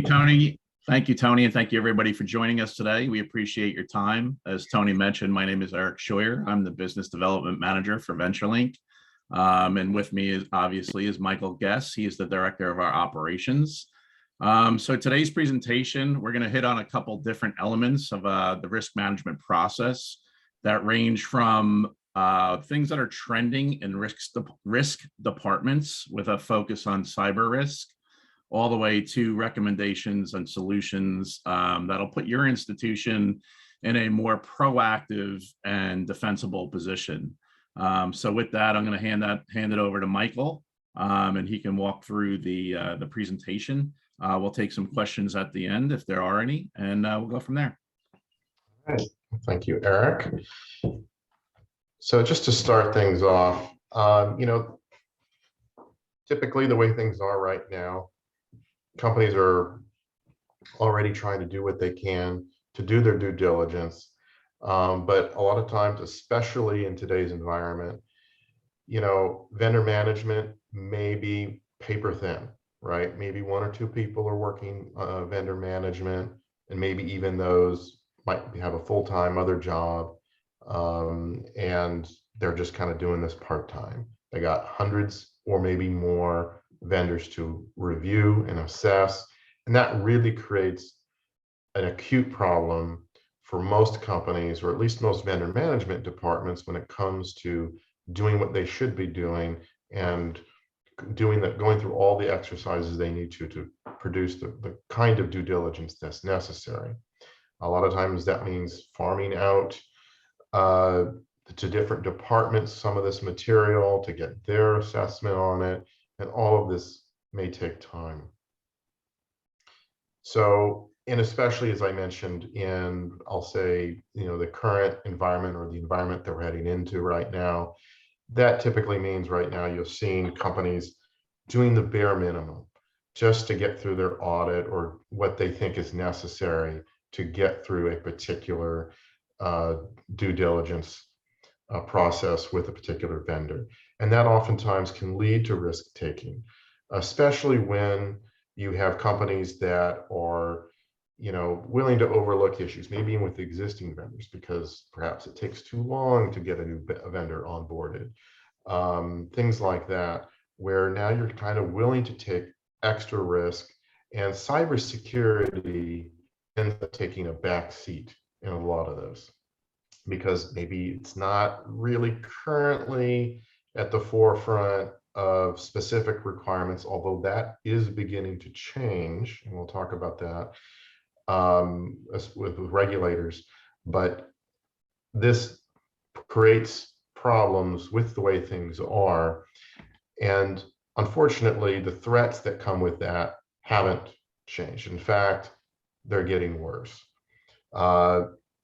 Tony. Thank you, Tony, and thank you everybody for joining us today. We appreciate your time. As Tony mentioned, my name is Eric Scheuer. I'm the Business Development Manager for Lynk. And with me is Michael Guess. He is the Director of our Operations. So today's presentation, we're going to hit on a couple different elements of the risk management process that range from things that are trending in risk departments with a focus on cyber risk, all the way to recommendations and solutions that'll put your institution in a more proactive and defensible position. So with that, I'm going to hand it over to Michael, and he can walk through the presentation. We'll take some questions at the end if there are any, and we'll go from there. All right. Thank you, Eric. So just to start things off, typically the way things are right now, companies are already trying to do what they can to do their due diligence. But a lot of times, especially in today's environment, vendor management may be paper thin, right? Maybe one or two people are working vendor management, and maybe even those might have a full-time other job, and they're just kind of doing this part-time. They got hundreds or maybe more vendors to review and assess, and that really creates an acute problem for most companies, or at least most vendor management departments, when it comes to doing what they should be doing and going through all the exercises they need to produce the kind of due diligence that's necessary. A lot of times that means farming out to different departments some of this material to get their assessment on it, and all of this may take time. So, and especially as I mentioned in, I'll say, the current environment, or the environment that we're heading into right now, that typically means right now you're seeing companies doing the bare minimum just to get through their audit or what they think is necessary to get through a particular due diligence process with a particular vendor. And that oftentimes can lead to risk taking, especially when you have companies that are, willing to overlook issues, maybe even with existing vendors, because perhaps it takes too long to get a new vendor onboarded. Things like that, where now you're kind of willing to take extra risk, and cybersecurity ends up taking a back seat in a lot of those, because maybe it's not really currently at the forefront of specific requirements, although that is beginning to change, and we'll talk about that with regulators. But this creates problems with the way things are, and unfortunately, the threats that come with that haven't changed. In fact, they're getting worse.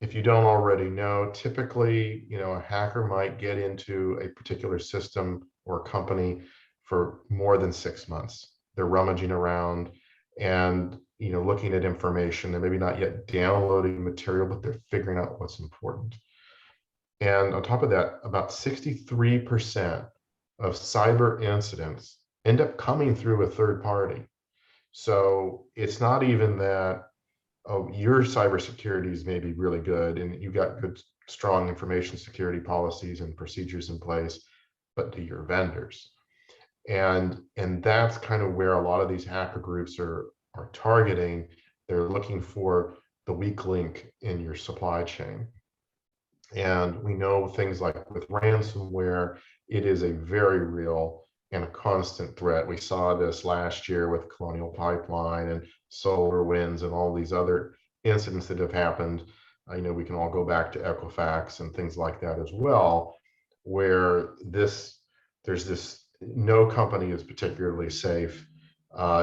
If you don't already know, typically, a hacker might get into a particular system or company for more than 6 months. They're rummaging around and, looking at information. They're maybe not yet downloading material, but they're figuring out what's important. And on top of that, about 63% of cyber incidents end up coming through a third party. So it's not even that, your cybersecurity is maybe really good and you've got good, strong information security policies and procedures in place, but do your vendors. And that's kind of where a lot of these hacker groups are targeting. They're looking for the weak link in your supply chain. And we know things like with ransomware, it is a very real and a constant threat. We saw this last year with Colonial Pipeline and SolarWinds and all these other incidents that have happened. We can all go back to Equifax and things like that as well, where there's this, no company is particularly safe,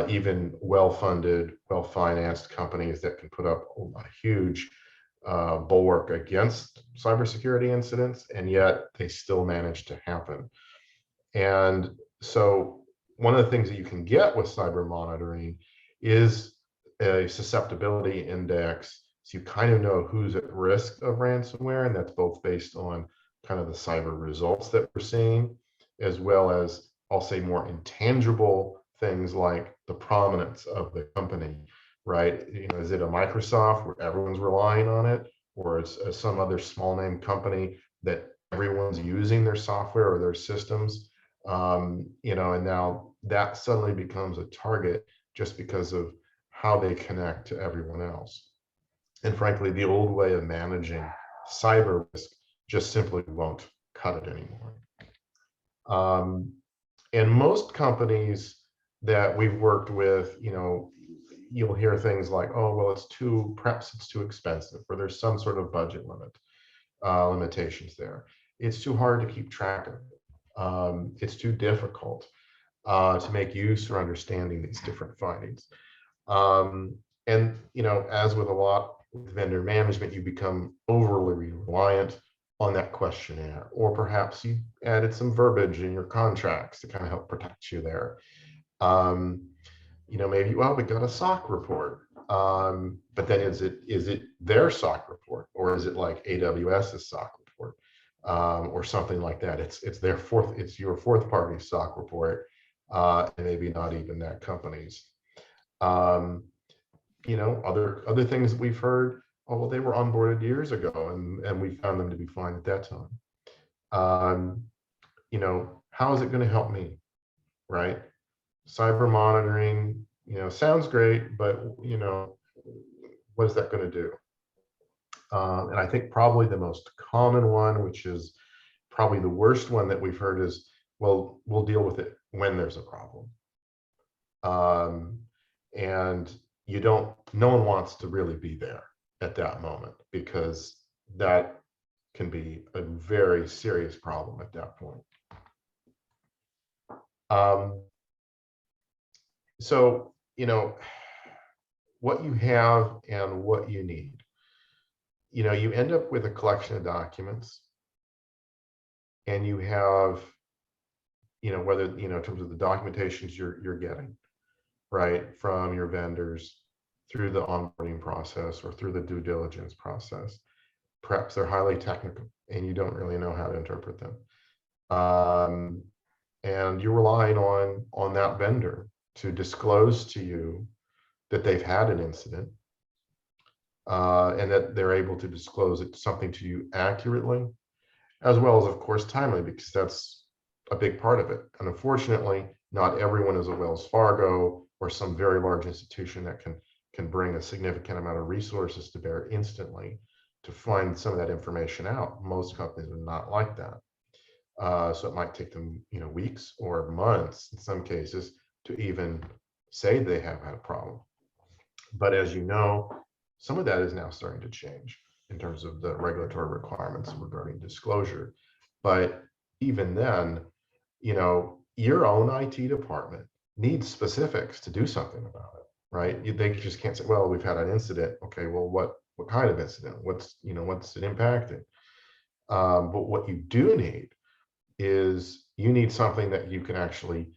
even well-funded, well-financed companies that can put up a huge bulwark against cybersecurity incidents, and yet they still manage to happen. And so one of the things that you can get with cyber monitoring is a susceptibility index, so you kind of know who's at risk of ransomware, and that's both based on kind of the cyber results that we're seeing, as well as, I'll say, more intangible things like the prominence of the company. right? Is it a Microsoft where everyone's relying on it, or it's some other small name company that everyone's using their software or their systems? And now that suddenly becomes a target just because of how they connect to everyone else. And frankly, the old way of managing cyber risk just simply won't cut it anymore. And most companies that we've worked with, you'll hear things like, oh, well, perhaps it's too expensive, or there's some sort of budget limitations there. It's too hard to keep track of. It's too difficult to make use or understanding these different findings. And as with a lot with vendor management, you become overly reliant on that questionnaire, or perhaps you added some verbiage in your contracts to kind of help protect you there. Maybe, well, we got a SOC report, but then is it their SOC report, or is it like AWS's SOC report, or something like that? It's your fourth party SOC report, and maybe not even that company's. Other things that we've heard, oh, well, they were onboarded years ago, and we found them to be fine at that time. How is it going to help me, right? Cyber monitoring, sounds great, but what is that going to do? And I think probably the most common one, which is probably the worst one that we've heard, is, well, we'll deal with it when there's a problem. And no one wants to really be there at that moment, because that can be a very serious problem at that point. So, what you have and what you need, you end up with a collection of documents, and you have, whether, in terms of the documentations you're getting, right, from your vendors through the onboarding process or through the due diligence process. Perhaps they're highly technical and you don't really know how to interpret them. And you're relying on that vendor to disclose to you that they've had an incident, and that they're able to disclose something to you accurately, as well as, of course, timely, because that's a big part of it. And unfortunately, not everyone is a Wells Fargo or some very large institution that can bring a significant amount of resources to bear instantly to find some of that information out. Most companies are not like that. So it might take them, weeks or months in some cases to even say they have had a problem. But as you know, some of that is now starting to change in terms of the regulatory requirements regarding disclosure. But even then, your own IT department needs specifics to do something about it, right? They just can't say, well, we've had an incident. Okay, well, what kind of incident? What's it impacting? But what you do need is you need something that you can actually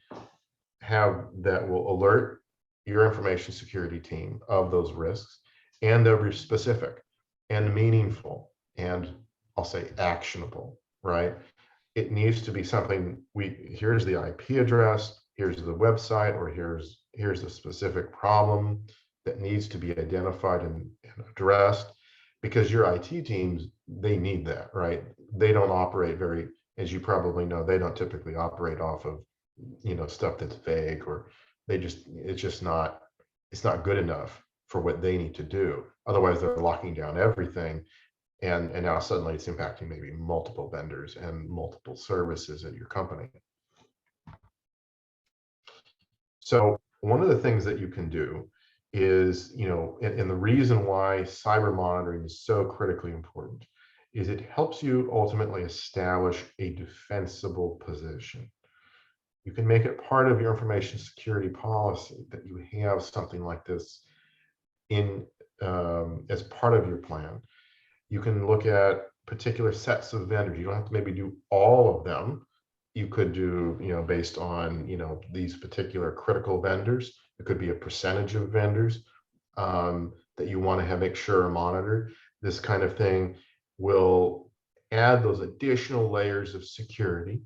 have that will alert your information security team of those risks, and they'll be specific and meaningful, and I'll say actionable, right? It needs to be something, here's the IP address, here's the website, or here's the specific problem that needs to be identified and addressed, because your IT teams, they need that, right? They don't operate as you probably know, they don't typically operate off of, stuff that's vague, or it's not good enough for what they need to do. Otherwise, they're locking down everything. And now suddenly it's impacting maybe multiple vendors and multiple services at your company. So one of the things that you can do is, and the reason why cyber monitoring is so critically important is it helps you ultimately establish a defensible position. You can make it part of your information security policy that you have something like this as part of your plan. You can look at particular sets of vendors. You don't have to maybe do all of them. You could do, based on, these particular critical vendors. It could be a percentage of vendors that you want to make sure are monitored. This kind of thing will add those additional layers of security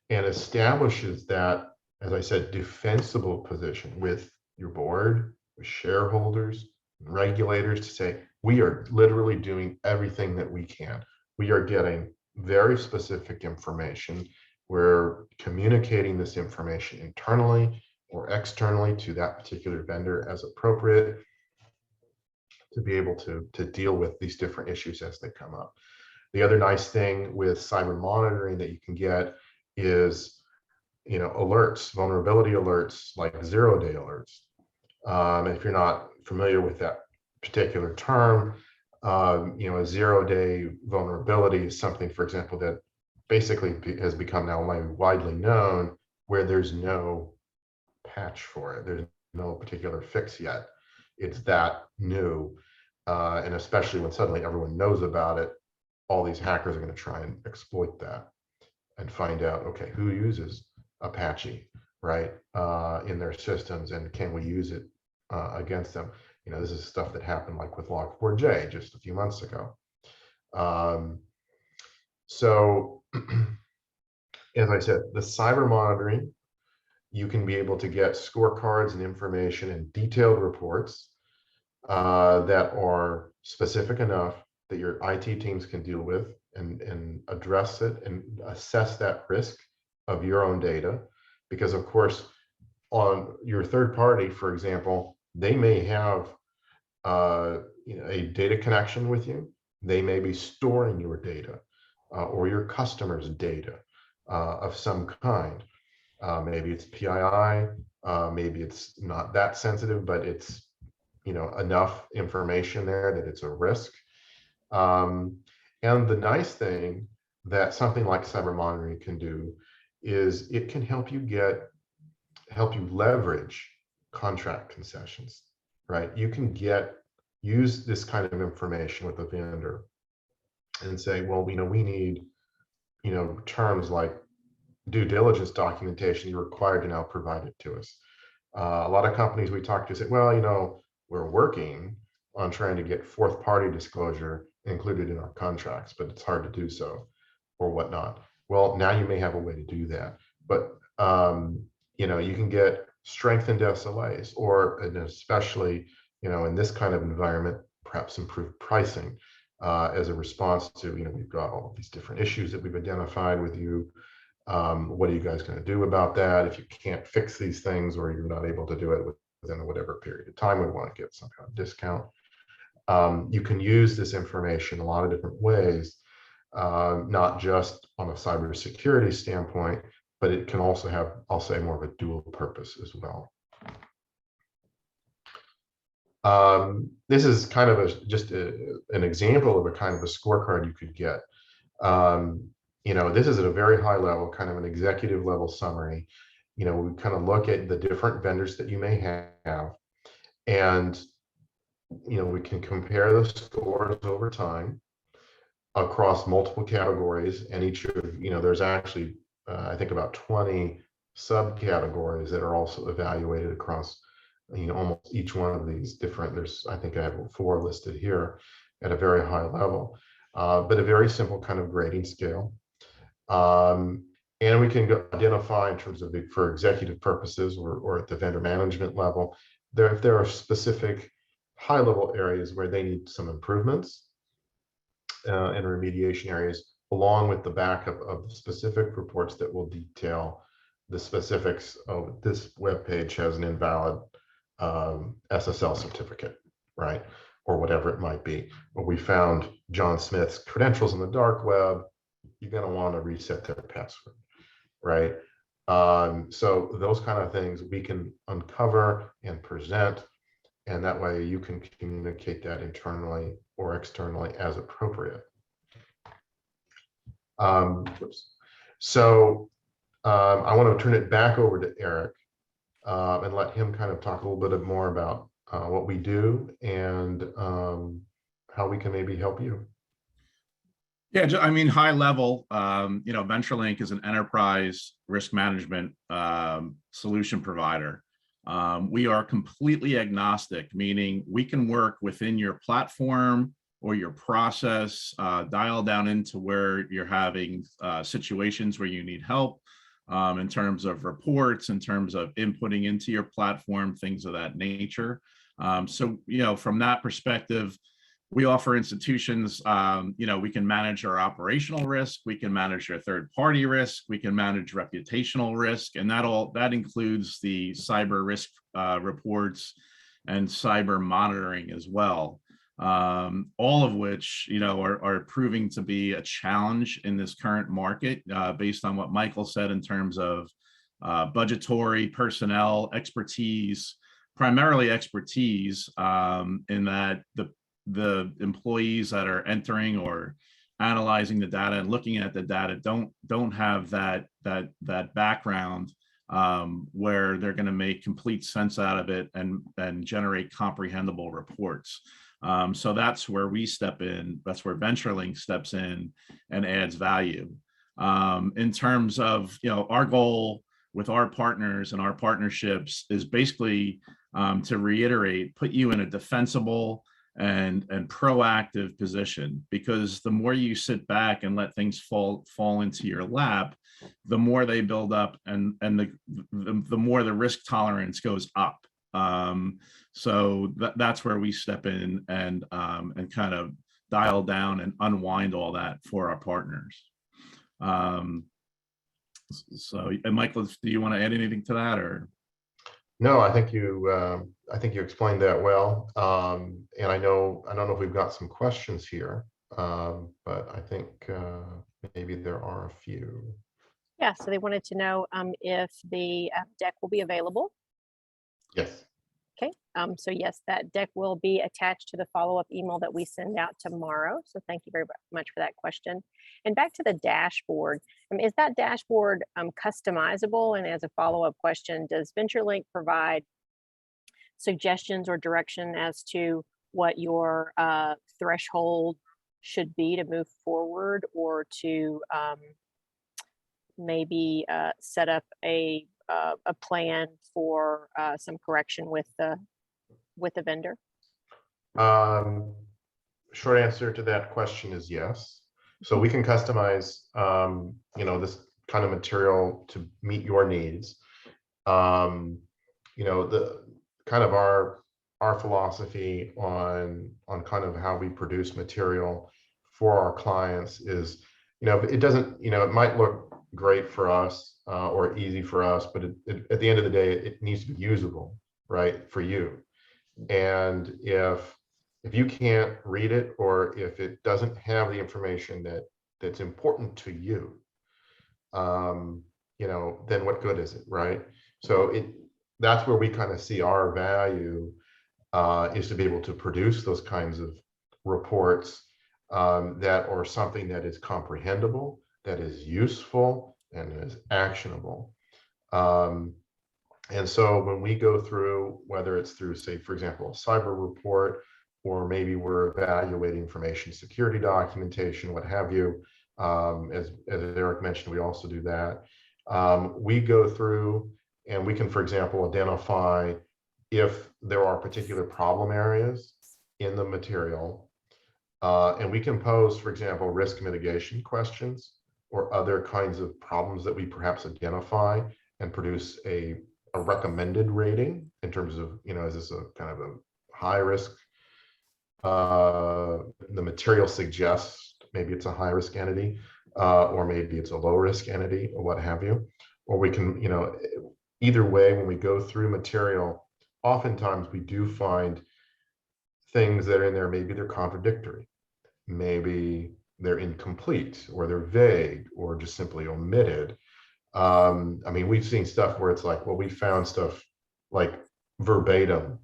and establishes that, as I said, defensible position with your board, with shareholders, regulators to say, we are literally doing everything that we can. We are getting very specific information. We're communicating this information internally or externally to that particular vendor as appropriate to be able to deal with these different issues as they come up. The other nice thing with cyber monitoring that you can get is, alerts, vulnerability alerts, like 0-day alerts. If you're not familiar with that particular term, a 0-day vulnerability is something, for example, that basically has become now widely known, where there's no patch for it. There's no particular fix yet. It's that new. And especially when suddenly everyone knows about it, all these hackers are going to try and exploit that and find out, okay, who uses Apache, right, in their systems, and can we use it against them? This is stuff that happened like with Log4j just a few months ago. So as I said, the cyber monitoring, you can be able to get scorecards and information and detailed reports that are specific enough that your IT teams can deal with and address it and assess that risk of your own data. Because of course, on your third party, for example, they may have a data connection with you. They may be storing your data or your customers' data of some kind. Maybe it's PII, maybe it's not that sensitive, but it's enough information there that it's a risk. And the nice thing that something like cyber monitoring can do is it can help you leverage contract concessions, right? You can use this kind of information with a vendor and say, well, we need, terms like due diligence documentation, you're required to now provide it to us. A lot of companies we talk to say, well, we're working on trying to get fourth party disclosure included in our contracts, but it's hard to do so or whatnot. Well, now you may have a way to do that, but you can get strengthened SLAs, or, and especially, in this kind of environment, perhaps improved pricing as a response to, we've got all of these different issues that we've identified with you. What are you guys going to do about that? If you can't fix these things, or you're not able to do it within whatever period of time, we want to get some kind of discount. You can use this information a lot of different ways, not just on a cybersecurity standpoint, but it can also have, I'll say, more of a dual purpose as well. This is kind of just an example of a kind of a scorecard you could get. This is at a very high level, kind of an executive level summary. We kind of look at the different vendors that you may have, and we can compare the scores over time across multiple categories, and each of, there's actually I think about 20 subcategories that are also evaluated across almost each one of these different, I think I have 4 listed here at a very high level, but a very simple kind of grading scale. And we can identify in terms of for executive purposes or at the vendor management level, if there are specific high level areas where they need some improvements and remediation areas, along with the backup of the specific reports that will detail the specifics of this web page has an invalid SSL certificate, right? Or whatever it might be. Or we found John Smith's credentials in the dark web, you're going to want to reset their password, right? So those kind of things we can uncover and present, and that way you can communicate that internally or externally as appropriate. So I want to turn it back over to Eric and let him kind of talk a little bit more about what we do and how we can maybe help you. Yeah, I mean, high level, VentureLink is an enterprise risk management solution provider. We are completely agnostic, meaning we can work within your platform or your process, dial down into where you're having situations where you need help in terms of reports, in terms of inputting into your platform, things of that nature. So, from that perspective, we offer institutions, we can manage our operational risk, we can manage our third-party risk, we can manage reputational risk, and that includes the cyber risk reports and cyber monitoring as well. All of which, are proving to be a challenge in this current market, based on what Michael said in terms of budgetary, personnel, expertise, primarily expertise, in that the employees that are entering or analyzing the data and looking at the data don't have that background, where they're going to make complete sense out of it and generate comprehensible reports. So that's where we step in. That's where VentureLink steps in and adds value. In terms of, our goal with our partners and our partnerships is basically, to reiterate, put you in a defensible and proactive position, because the more you sit back and let things fall into your lap, the more they build up, and the more the risk tolerance goes up. So that's where we step in and kind of dial down and unwind all that for our partners. So, and Michael, do you want to add anything to that, or? No, I think you explained that well. And I don't know if we've got some questions here, but I think maybe there are a few. Yeah, so they wanted to know if the deck will be available. Yes. Okay, so yes, that deck will be attached to the follow-up email that we send out tomorrow. So thank you very much for that question. And back to the dashboard, is that dashboard customizable? And as a follow-up question, does VentureLink provide suggestions or direction as to what your threshold should be to move forward, or to maybe set up a plan for some correction with the vendor? Short answer to that question is yes. So we can customize, this kind of material to meet your needs. The kind of our philosophy on kind of how we produce material for our clients is, it doesn't, it might look great for us or easy for us, but at the end of the day, it needs to be usable, right, for you. And if you can't read it, or if it doesn't have the information that's important to you, then what good is it, right? So that's where we kind of see our value, is to be able to produce those kinds of reports that are something that is comprehensible, that is useful, and is actionable. And so when we go through, whether it's through, say, for example, a cyber report, or maybe we're evaluating information security documentation, what have you, as Eric mentioned, we also do that. We go through and we can, for example, identify if there are particular problem areas in the material, and we can pose, for example, risk mitigation questions or other kinds of problems that we perhaps identify, and produce a recommended rating in terms of, is this a kind of a high risk? The material suggests maybe it's a high risk entity, or maybe it's a low risk entity, or what have you. Or we can, either way, when we go through material, oftentimes we do find things that are in there, maybe they're contradictory, maybe they're incomplete, or they're vague, or just simply omitted. We've seen stuff where it's like, well, we found stuff like verbatim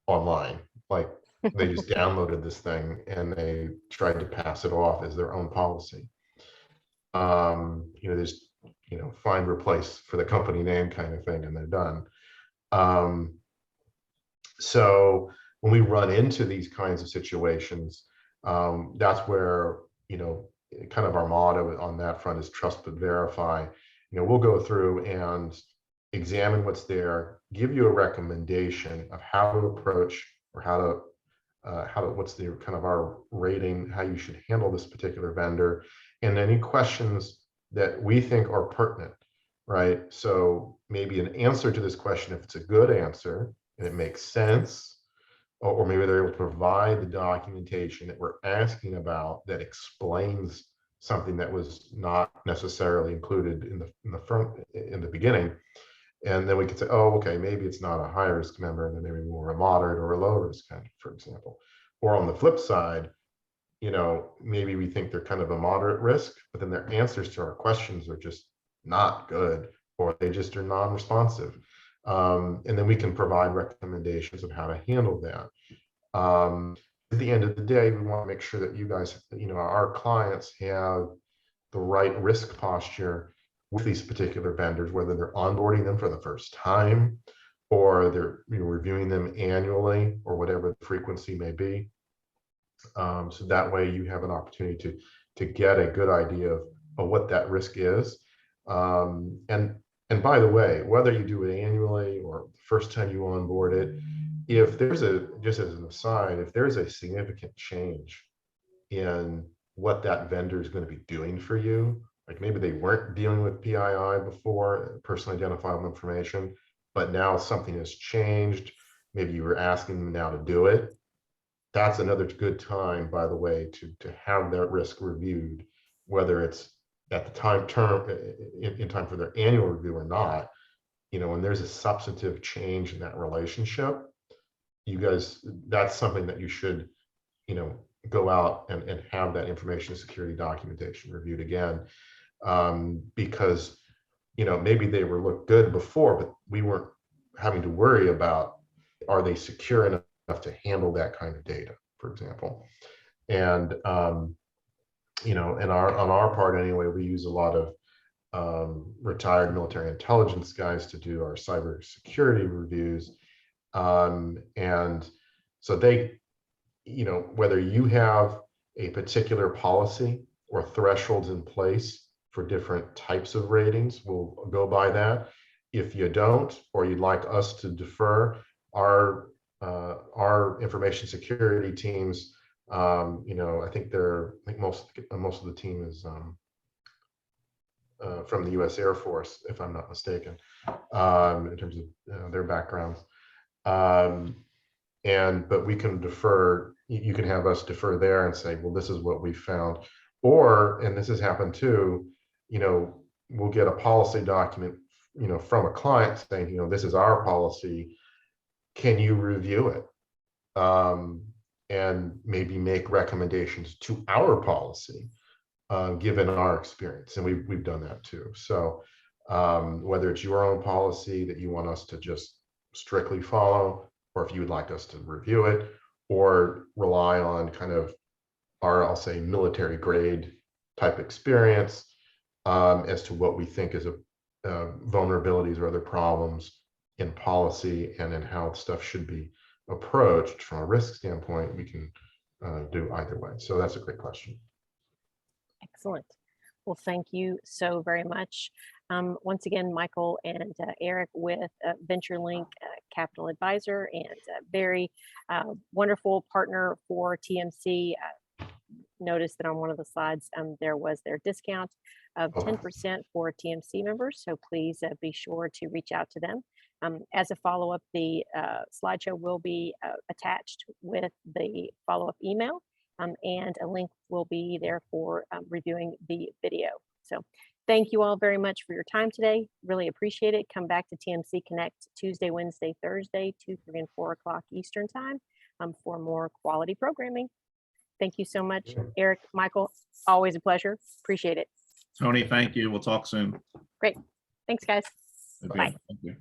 online, like they just downloaded this thing and they tried to pass it off as their own policy. There's, find replace for the company name kind of thing, and they're done. So when we run into these kinds of situations, that's where, kind of our motto on that front is trust but verify. We'll go through and examine what's there, give you a recommendation of how to approach, or what's the kind of our rating, how you should handle this particular vendor, and any questions that we think are pertinent, right? So maybe an answer to this question, if it's a good answer and it makes sense, or maybe they're able to provide the documentation that we're asking about that explains something that was not necessarily included in the beginning. And then we could say, oh, okay, maybe it's not a high risk member, and then maybe more a moderate or a low risk member, for example. Or on the flip side, maybe we think they're kind of a moderate risk, but then their answers to our questions are just not good, or they just are non-responsive. And then we can provide recommendations of how to handle that. At the end of the day, we want to make sure that you guys, our clients have the right risk posture with these particular vendors, whether they're onboarding them for the first time or they're reviewing them annually or whatever the frequency may be. So that way you have an opportunity to get a good idea of what that risk is. And by the way, whether you do it annually or the first time you onboard it, if there's just as an aside, if there's a significant change in what that vendor is going to be doing for you, like maybe they weren't dealing with PII before, personally identifiable information, but now something has changed, maybe you were asking them now to do it, that's another good time, by the way, to have that risk reviewed, whether it's at the time in time for their annual review or not. When there's a substantive change in that relationship, you guys, that's something that you should, go out and have that information security documentation reviewed again, because, maybe they were looked good before, but we weren't having to worry about, are they secure enough to handle that kind of data, for example. And on our part anyway, we use a lot of retired military intelligence guys to do our cybersecurity reviews. And so they, whether you have a particular policy or thresholds in place for different types of ratings, we'll go by that. If you don't, or you'd like us to defer, our information security teams, I think most of the team is from the U.S. Air Force, if I'm not mistaken, in terms of their backgrounds. But we can defer. You can have us defer there and say, well, this is what we found, and this has happened too. We'll get a policy document, from a client saying, this is our policy. Can you review it? And maybe make recommendations to our policy, given our experience. And we've done that too. So whether it's your own policy that you want us to just strictly follow, or if you would like us to review it, or rely on kind of our, I'll say, military grade type experience as to what we think is vulnerabilities or other problems in policy and in how stuff should be approached from a risk standpoint, we can do either way. So that's a great question. Excellent. Well, thank you so very much. Once again, Michael and Eric with VentureLink Capital Advisor and very wonderful partner for TMC. Notice that on one of the slides, there was their discount of 10% for TMC members. So please be sure to reach out to them. As a follow-up, the slideshow will be attached with the follow-up email, and a link will be there for reviewing the video. So thank you all very much for your time today. Really appreciate it. Come back to TMC Connect Tuesday, Wednesday, Thursday, 2, 3, and 4 o'clock Eastern time for more quality programming. Thank you so much, Eric, Michael. Always a pleasure. Appreciate it. Tony, thank you. We'll talk soon. Great. Thanks, guys. Okay, Bye. thank you.